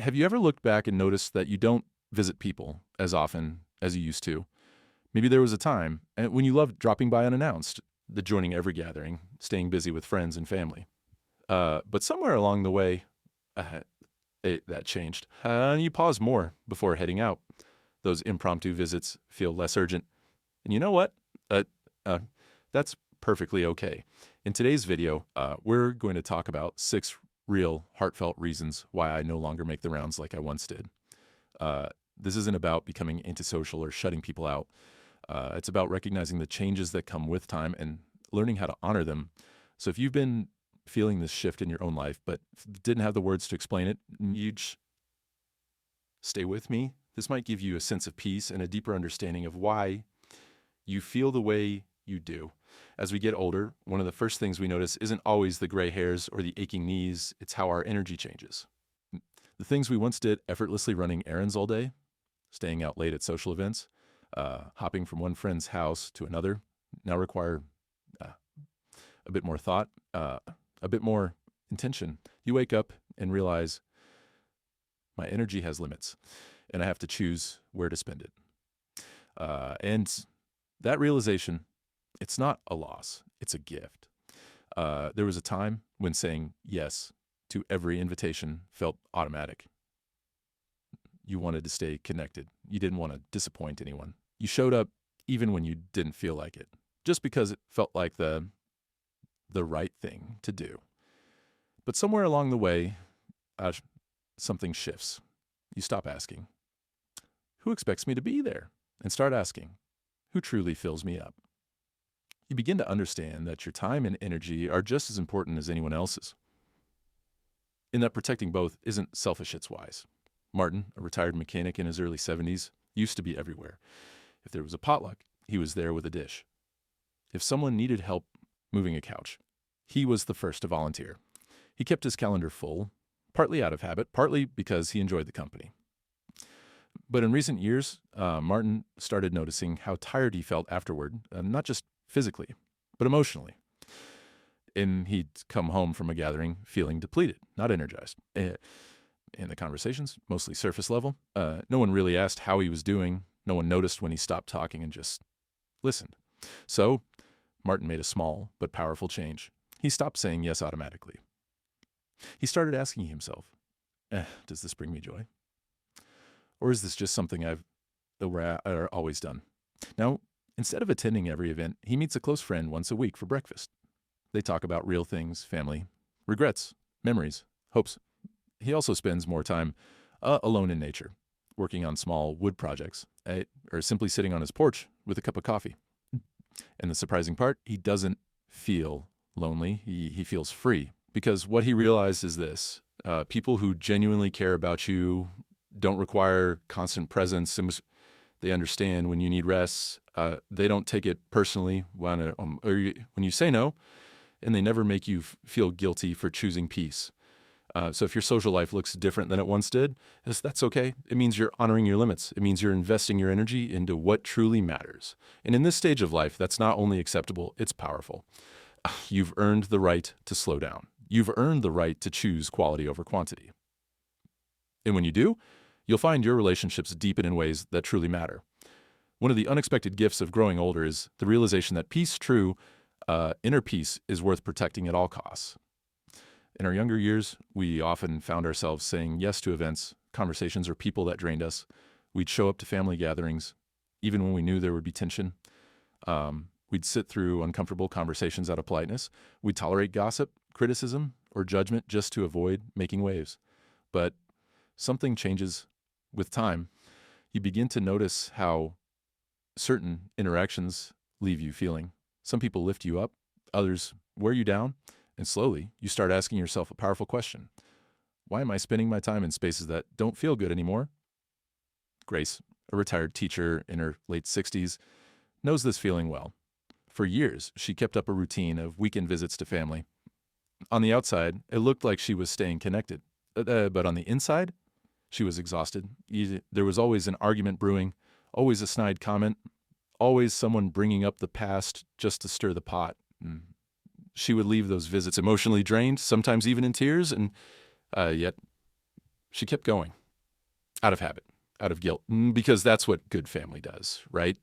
Have you ever looked back and noticed that you don't visit people as often as you used to? Maybe there was a time when you loved dropping by unannounced, the joining every gathering, staying busy with friends and family. But somewhere along the way, uh, that changed. And you pause more before heading out. Those impromptu visits feel less urgent. And you know what? Uh, that's perfectly okay. In today's video, we're going to talk about 6 real, heartfelt reasons why I no longer make the rounds like I once did. This isn't about becoming antisocial or shutting people out. It's about recognizing the changes that come with time and learning how to honor them. So if you've been feeling this shift in your own life but didn't have the words to explain it, stay with me. This might give you a sense of peace and a deeper understanding of why you feel the way you do. As we get older, one of the first things we notice isn't always the gray hairs or the aching knees, it's how our energy changes. The things we once did effortlessly, running errands all day, staying out late at social events, hopping from one friend's house to another, now require a bit more thought, a bit more intention. You wake up and realize my energy has limits and I have to choose where to spend it. And that realization, it's not a loss, it's a gift. There was a time when saying yes to every invitation felt automatic. You wanted to stay connected. You didn't want to disappoint anyone. You showed up even when you didn't feel like it, just because it felt like the right thing to do. But somewhere along the way, something shifts. You stop asking, who expects me to be there? And start asking, who truly fills me up? You begin to understand that your time and energy are just as important as anyone else's. In that protecting both isn't selfish, it's wise. Martin, a retired mechanic in his early 70s, used to be everywhere. If there was a potluck, he was there with a dish. If someone needed help moving a couch, he was the first to volunteer. He kept his calendar full, partly out of habit, partly because he enjoyed the company. But in recent years, Martin started noticing how tired he felt afterward, not just physically, but emotionally. And he'd come home from a gathering feeling depleted, not energized. In the conversations, mostly surface level, no one really asked how he was doing. No one noticed when he stopped talking and just listened. So Martin made a small but powerful change. He stopped saying yes automatically. He started asking himself, does this bring me joy? Or is this just something I've always done? Now, instead of attending every event, he meets a close friend once a week for breakfast. They talk about real things, family, regrets, memories, hopes. He also spends more time alone in nature, working on small wood projects, or simply sitting on his porch with a cup of coffee. And the surprising part, he doesn't feel lonely. He feels free, because what he realized is this: people who genuinely care about you don't require constant presence. They understand when you need rest. They don't take it personally when you say no, and they never make you feel guilty for choosing peace. So if your social life looks different than it once did, that's okay. It means you're honoring your limits. It means you're investing your energy into what truly matters. And in this stage of life, that's not only acceptable, it's powerful. You've earned the right to slow down. You've earned the right to choose quality over quantity. And when you do, you'll find your relationships deepen in ways that truly matter. One of the unexpected gifts of growing older is the realization that inner peace is worth protecting at all costs. In our younger years, we often found ourselves saying yes to events, conversations, or people that drained us. We'd show up to family gatherings, even when we knew there would be tension. We'd sit through uncomfortable conversations out of politeness. We'd tolerate gossip, criticism, or judgment just to avoid making waves. But something changes with time. You begin to notice how certain interactions leave you feeling. Some people lift you up, others wear you down. And slowly, you start asking yourself a powerful question. Why am I spending my time in spaces that don't feel good anymore? Grace, a retired teacher in her late 60s, knows this feeling well. For years, she kept up a routine of weekend visits to family. On the outside, it looked like she was staying connected. But on the inside, she was exhausted. There was always an argument brewing, always a snide comment, always someone bringing up the past just to stir the pot. She would leave those visits emotionally drained, sometimes even in tears, and yet She kept going, out of habit, out of guilt, because that's what good family does, right?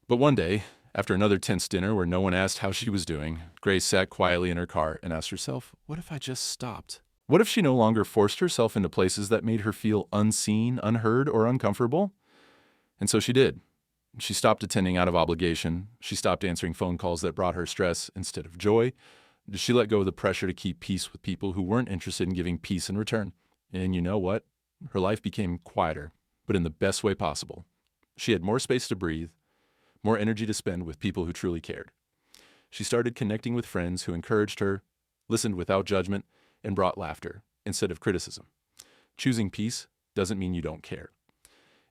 But one day, after another tense dinner where no one asked how she was doing, Grace sat quietly in her car and asked herself, what if I just stopped? What if she no longer forced herself into places that made her feel unseen, unheard, or uncomfortable? And so she did. She stopped attending out of obligation. She stopped answering phone calls that brought her stress instead of joy. She let go of the pressure to keep peace with people who weren't interested in giving peace in return. And you know what? Her life became quieter, but in the best way possible. She had more space to breathe, more energy to spend with people who truly cared. She started connecting with friends who encouraged her, listened without judgment, and brought laughter instead of criticism. Choosing peace doesn't mean you don't care.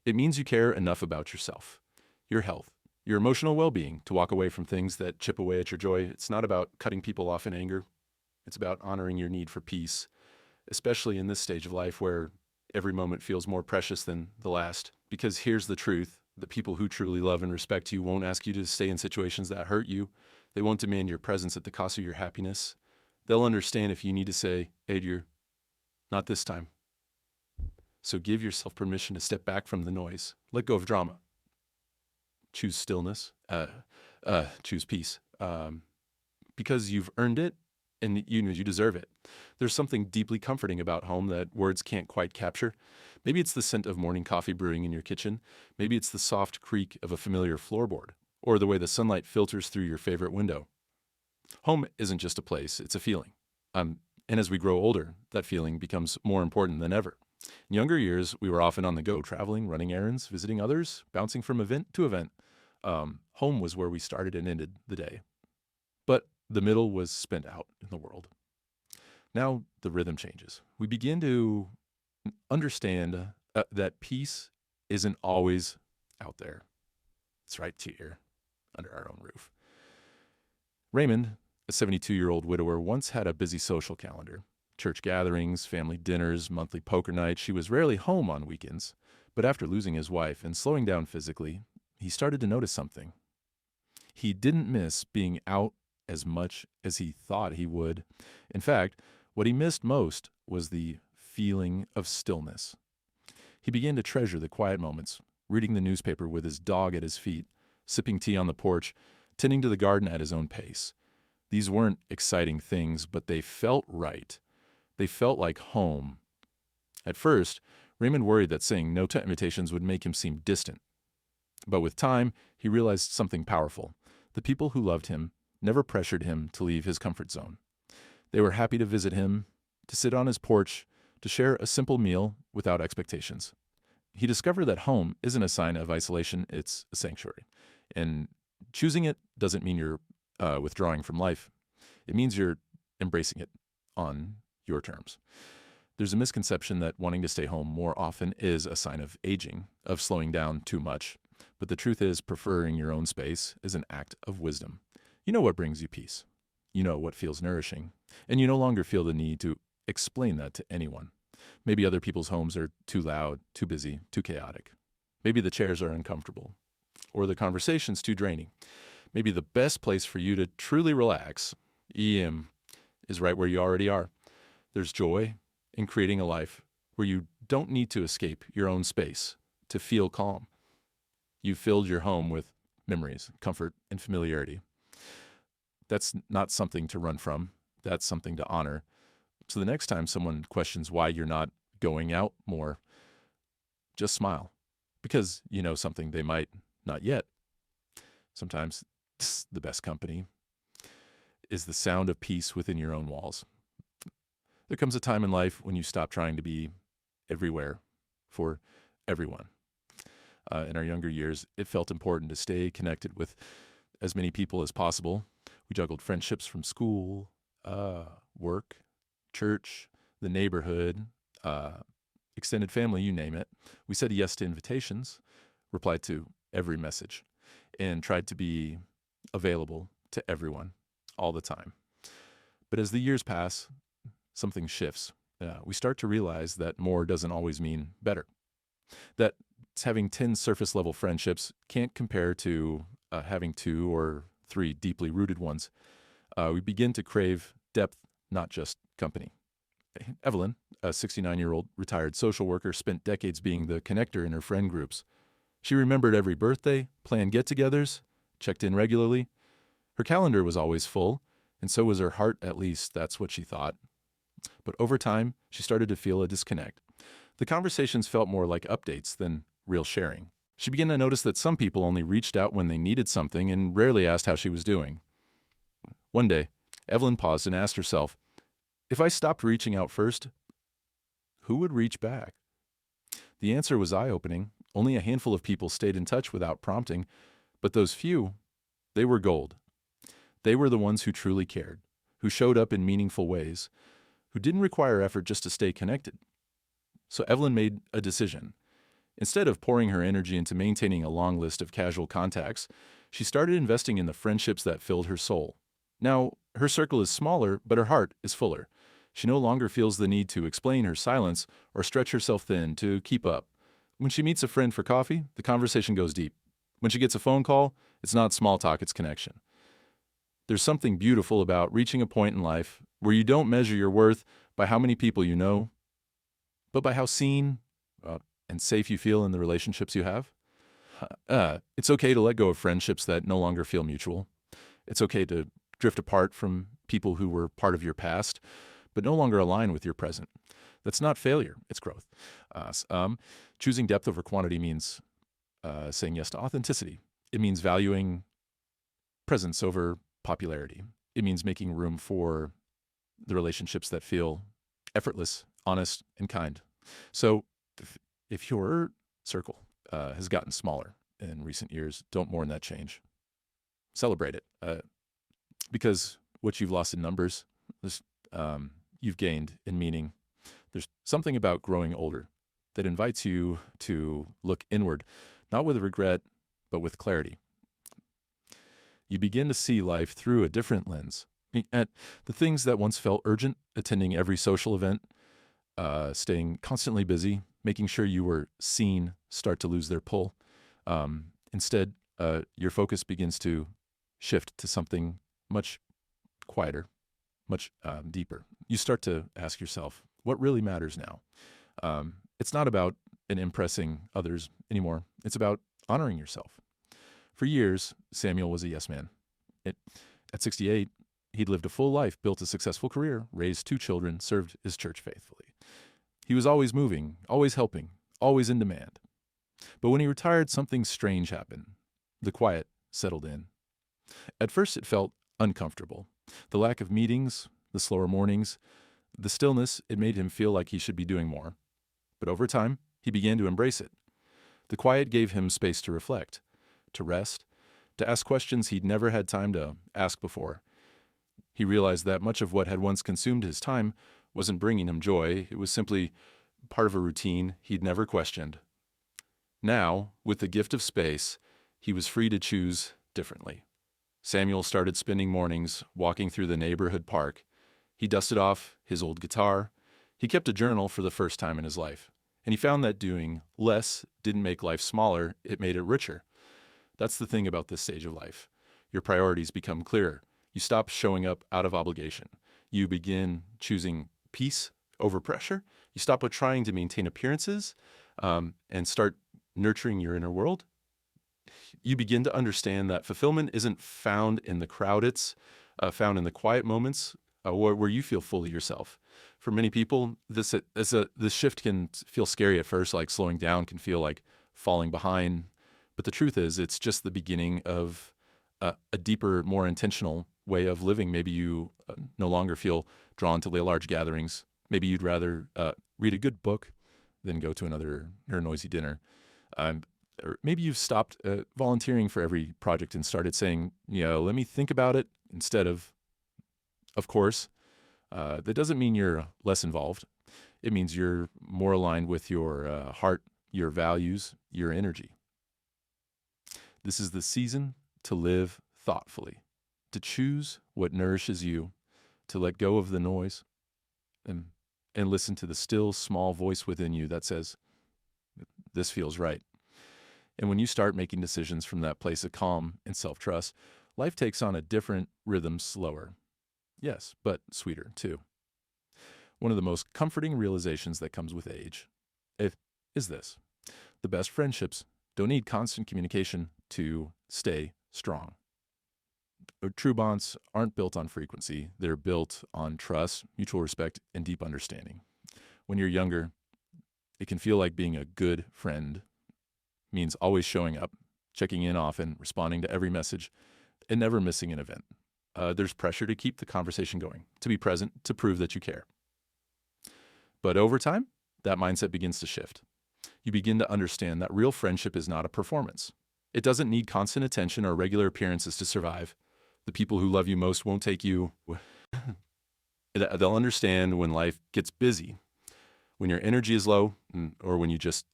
It means you care enough about yourself, your health, your emotional well-being to walk away from things that chip away at your joy. It's not about cutting people off in anger. It's about honoring your need for peace, especially in this stage of life where every moment feels more precious than the last. Because here's the truth. The people who truly love and respect you won't ask you to stay in situations that hurt you. They won't demand your presence at the cost of your happiness. They'll understand if you need to say, hey, dear, not this time. So give yourself permission to step back from the noise. Let go of drama. Choose stillness. Choose peace. Because you've earned it and you deserve it. There's something deeply comforting about home that words can't quite capture. Maybe it's the scent of morning coffee brewing in your kitchen. Maybe it's the soft creak of a familiar floorboard, or the way the sunlight filters through your favorite window. Home isn't just a place, it's a feeling. And as we grow older, that feeling becomes more important than ever. In younger years, we were often on the go, traveling, running errands, visiting others, bouncing from event to event. Home was where we started and ended the day. But the middle was spent out in the world. Now the rhythm changes. We begin to understand that peace isn't always out there. It's right here, under our own roof. Raymond, a 72-year-old widower, once had a busy social calendar. Church gatherings, family dinners, monthly poker nights. She was rarely home on weekends. But after losing his wife and slowing down physically, he started to notice something. He didn't miss being out as much as he thought he would. In fact, what he missed most was the feeling of stillness. He began to treasure the quiet moments, reading the newspaper with his dog at his feet, sipping tea on the porch, tending to the garden at his own pace. These weren't exciting things, but they felt right. They felt like home. At first, Raymond worried that saying no to invitations would make him seem distant. But with time, he realized something powerful. The people who loved him never pressured him to leave his comfort zone. They were happy to visit him, to sit on his porch, to share a simple meal without expectations. He discovered that home isn't a sign of isolation, it's a sanctuary. And choosing it doesn't mean you're withdrawing from life. It means you're embracing it on your terms. There's a misconception that wanting to stay home more often is a sign of aging, of slowing down too much. But the truth is, preferring your own space is an act of wisdom. You know what brings you peace. You know what feels nourishing. And you no longer feel the need to explain that to anyone. Maybe other people's homes are too loud, too busy, too chaotic. Maybe the chairs are uncomfortable, or the conversation's too draining. Maybe the best place for you to truly relax, is right where you already are. There's joy in creating a life where you don't need to escape your own space to feel calm. You've filled your home with memories, comfort, and familiarity. That's not something to run from. That's something to honor. So the next time someone questions why you're not going out more, just smile, because you know something they might not yet. Sometimes the best company is the sound of peace within your own walls. There comes a time in life when you stop trying to be everywhere for everyone. In our younger years, it felt important to stay connected with as many people as possible. We juggled friendships from school, work, church, the neighborhood, extended family, you name it. We said yes to invitations, replied to every message, and tried to be available to everyone all the time. But as the years pass, something shifts. We start to realize that more doesn't always mean better. That having 10 surface-level friendships can't compare to having 2 or 3 deeply rooted ones. We begin to crave depth, not just company. Evelyn, a 69-year-old retired social worker, spent decades being the connector in her friend groups. She remembered every birthday, planned get-togethers, checked in regularly. Her calendar was always full, and so was her heart, at least that's what she thought. But over time, she started to feel a disconnect. The conversations felt more like updates than real sharing. She began to notice that some people only reached out when they needed something and rarely asked how she was doing. One day, Evelyn paused and asked herself, if I stopped reaching out first, who would reach back? The answer was eye-opening. Only a handful of people stayed in touch without prompting, but those few, they were gold. They were the ones who truly cared, who showed up in meaningful ways, who didn't require effort just to stay connected. So Evelyn made a decision. Instead of pouring her energy into maintaining a long list of casual contacts, she started investing in the friendships that filled her soul. Now, her circle is smaller, but her heart is fuller. She no longer feels the need to explain her silence or stretch herself thin to keep up. When she meets a friend for coffee, the conversation goes deep. When she gets a phone call, it's not small talk, it's connection. There's something beautiful about reaching a point in life where you don't measure your worth by how many people you know, but by how seen and safe you feel in the relationships you have. It's okay to let go of friendships that no longer feel mutual. It's okay to drift apart from people who were part of your past, but no longer align with your present. That's not failure, it's growth. Choosing depth over quantity means saying yes to authenticity. It means valuing presence over popularity. It means making room for the relationships that feel effortless, honest, and kind. So if your circle has gotten smaller in recent years, don't mourn that change. Celebrate it. Because what you've lost in numbers, you've gained in meaning. There's something about growing older that invites you to look inward, not with regret, but with clarity. You begin to see life through a different lens. At the things that once felt urgent, attending every social event, staying constantly busy, making sure you were seen, start to lose their pull. Instead, your focus begins to shift to something much quieter, much deeper. You start to ask yourself, what really matters now? It's not about impressing others anymore. It's about honoring yourself. For years, Samuel was a yes man. At 68, he'd lived a full life, built a successful career, raised 2 children, served his church faithfully. He was always moving, always helping, always in demand. But when he retired, something strange happened. The quiet settled in. At first, it felt uncomfortable. The lack of meetings, the slower mornings, the stillness, it made him feel like he should be doing more. But over time, he began to embrace it. The quiet gave him space to reflect, to rest, to ask questions he'd never had time to ask before. He realized that much of what had once consumed his time wasn't bringing him joy. It was simply part of a routine he'd never questioned. Now, with the gift of space, he was free to choose differently. Samuel started spending mornings walking through the neighborhood park. He dusted off his old guitar. He kept a journal for the first time in his life. And he found that doing less didn't make life smaller, it made it richer. That's the thing about this stage of life. Your priorities become clearer. You stop showing up out of obligation. You begin choosing peace over pressure. You stop trying to maintain appearances and start nurturing your inner world. You begin to understand that fulfillment isn't found in the crowd, it's found in the quiet moments where you feel fully yourself. For many people, this shift can feel scary at first, like slowing down can feel like falling behind. But the truth is, it's just the beginning of a deeper, more intentional way of living. Maybe you no longer feel drawn to large gatherings. Maybe you'd rather read a good book than go to another or noisy dinner. Or maybe you've stopped volunteering for every project and started saying, let me think about it instead of course. That doesn't mean you're less involved. It means you're more aligned with your heart, your values, your energy. This is the season to live thoughtfully, to choose what nourishes you, to let go of the noise, and listen to the still, small voice within you that says, this feels right. And when you start making decisions from that place of calm and self-trust, life takes on a different rhythm, slower. Yes, but sweeter too. One of the most comforting realizations that comes with age is this. The best friendships don't need constant communication to stay strong. True bonds aren't built on frequency. They're built on trust, mutual respect, and deep understanding. When you're younger, it can feel like being a good friend means always showing up, checking in often, responding to every message, and never missing an event. There's pressure to keep the conversation going, to be present, to prove that you care. But over time, that mindset begins to shift. You begin to understand that real friendship is not a performance. It doesn't need constant attention or regular appearances to survive. The people who love you most won't take you. They'll understand when life gets busy, when your energy is low, or when you just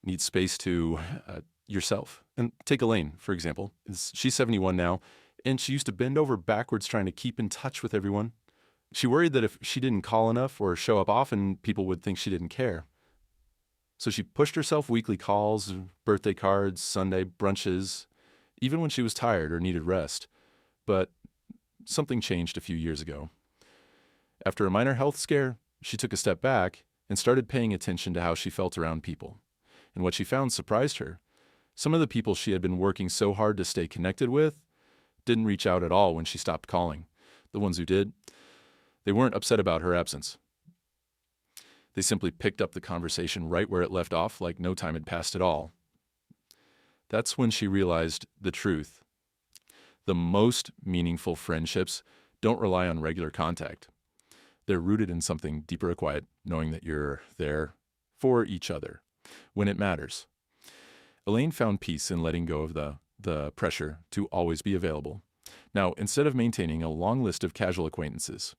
need space to yourself. And take Elaine, for example. She's 71 now, and she used to bend over backwards trying to keep in touch with everyone. She worried that if she didn't call enough or show up often, people would think she didn't care. So she pushed herself weekly calls, birthday cards, Sunday brunches, even when she was tired or needed rest. But something changed a few years ago. After a minor health scare, she took a step back and started paying attention to how she felt around people. And what she found surprised her. Some of the people she had been working so hard to stay connected with didn't reach out at all when she stopped calling. The ones who did, they weren't upset about her absence. They simply picked up the conversation right where it left off, like no time had passed at all. That's when she realized the truth. The most meaningful friendships don't rely on regular contact. They're rooted in something deeper or quiet, knowing that you're there for each other when it matters. Elaine found peace in letting go of the pressure to always be available. Now, instead of maintaining a long list of casual acquaintances,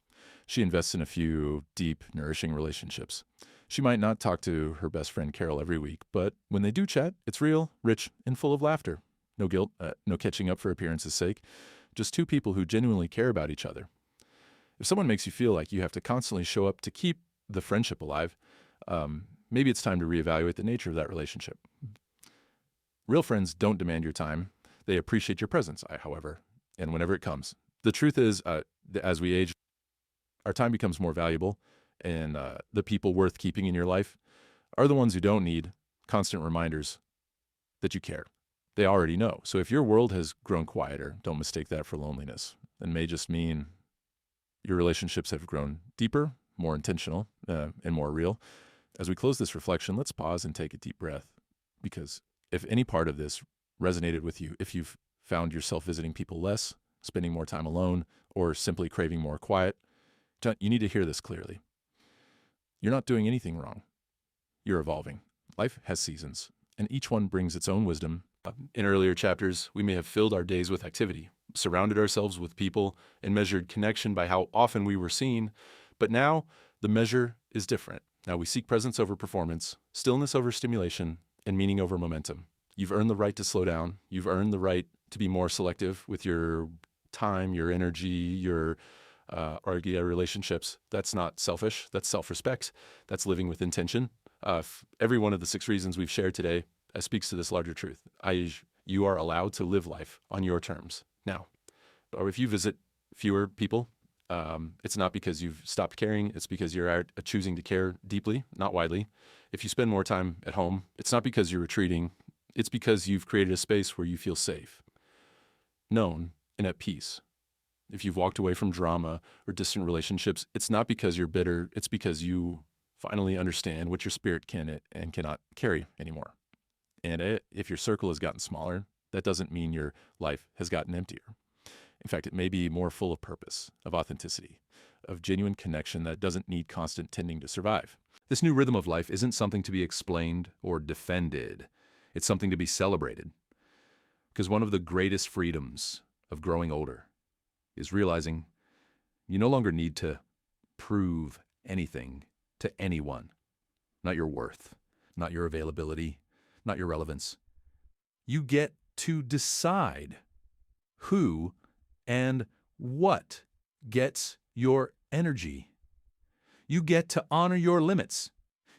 she invests in a few deep, nourishing relationships. She might not talk to her best friend Carol every week, but when they do chat, it's real, rich, and full of laughter. No guilt, no catching up for appearance's sake. Just two people who genuinely care about each other. If someone makes you feel like you have to constantly show up to keep the friendship alive, maybe it's time to reevaluate the nature of that relationship. Real friends don't demand your time. They appreciate your presence, however, and whenever it comes. The truth is, as we age, our time becomes more valuable, and the people worth keeping in your life are the ones who don't need constant reminders that you care. They already know. So if your world has grown quieter, don't mistake that for loneliness. It may just mean your relationships have grown deeper, more intentional, and more real. As we close this reflection, let's pause and take a deep breath, because if any part of this resonated with you, if you've found yourself visiting people less, spending more time alone, or simply craving more quiet, you need to hear this clearly. You're not doing anything wrong. You're evolving. Life has seasons, and each one brings its own wisdom. In earlier chapters, we may have filled our days with activity, surrounded ourselves with people, and measured connection by how often we were seen. But now, the measure is different. Now we seek presence over performance, stillness over stimulation, and meaning over momentum. You've earned the right to slow down. You've earned the right to be more selective with your time, your energy, your relationships. That's not selfish. That's self-respect. That's living with intention. Every one of the 6 reasons we've shared today speaks to this larger truth. You are allowed to live life on your terms now. Or if you visit fewer people, it's not because you've stopped caring. It's because you're choosing to care deeply, not widely. If you spend more time at home, it's not because you're retreating. It's because you've created a space where you feel safe, known, and at peace. If you've walked away from drama or distant relationships, it's not because you're bitter. It's because you finally understand what your spirit can and cannot carry anymore. And if your circle has gotten smaller, that doesn't mean your life has gotten emptier. In fact, it may be more full of purpose, of authenticity, of genuine connection that doesn't need constant tending to survive. This new rhythm of life isn't something to be explained or defended. It's something to be celebrated. Because one of the greatest freedoms of growing older is realizing you no longer need to prove anything to anyone. Not your worth, not your availability, not your relevance. You get to decide who and what gets your energy. You get to honor your limits.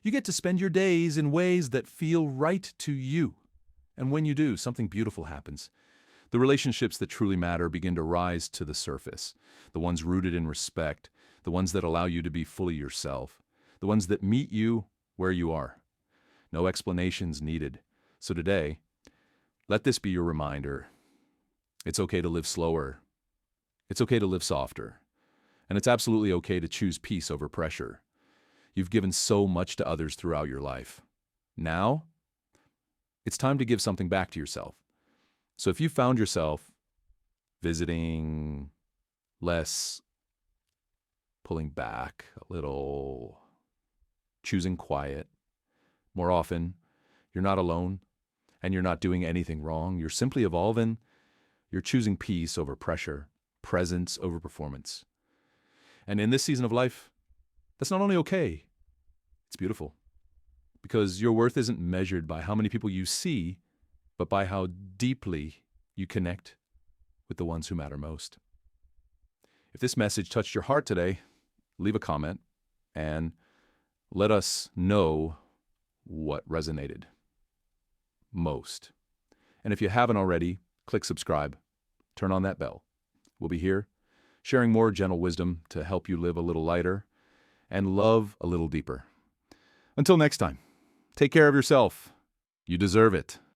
You get to spend your days in ways that feel right to you. And when you do, something beautiful happens. The relationships that truly matter begin to rise to the surface. The ones rooted in respect, the ones that allow you to be fully yourself, the ones that meet you where you are. No explanations needed. So today, let this be your reminder. It's okay to live slower. It's okay to live softer. And it's absolutely okay to choose peace over pressure. You've given so much to others throughout your life. Now, it's time to give something back to yourself. So if you found yourself visiting less, pulling back a little, choosing quiet more often, you're not alone and you're not doing anything wrong. You're simply evolving. You're choosing peace over pressure, presence over performance. And in this season of life, that's not only okay, it's beautiful. Because your worth isn't measured by how many people you see, but by how deeply you connect with the ones who matter most. If this message touched your heart today, leave a comment and let us know what resonated most. And if you haven't already, click subscribe, turn on that bell. We'll be here sharing more gentle wisdom to help you live a little lighter and love a little deeper. Until next time, take care of yourself. You deserve it.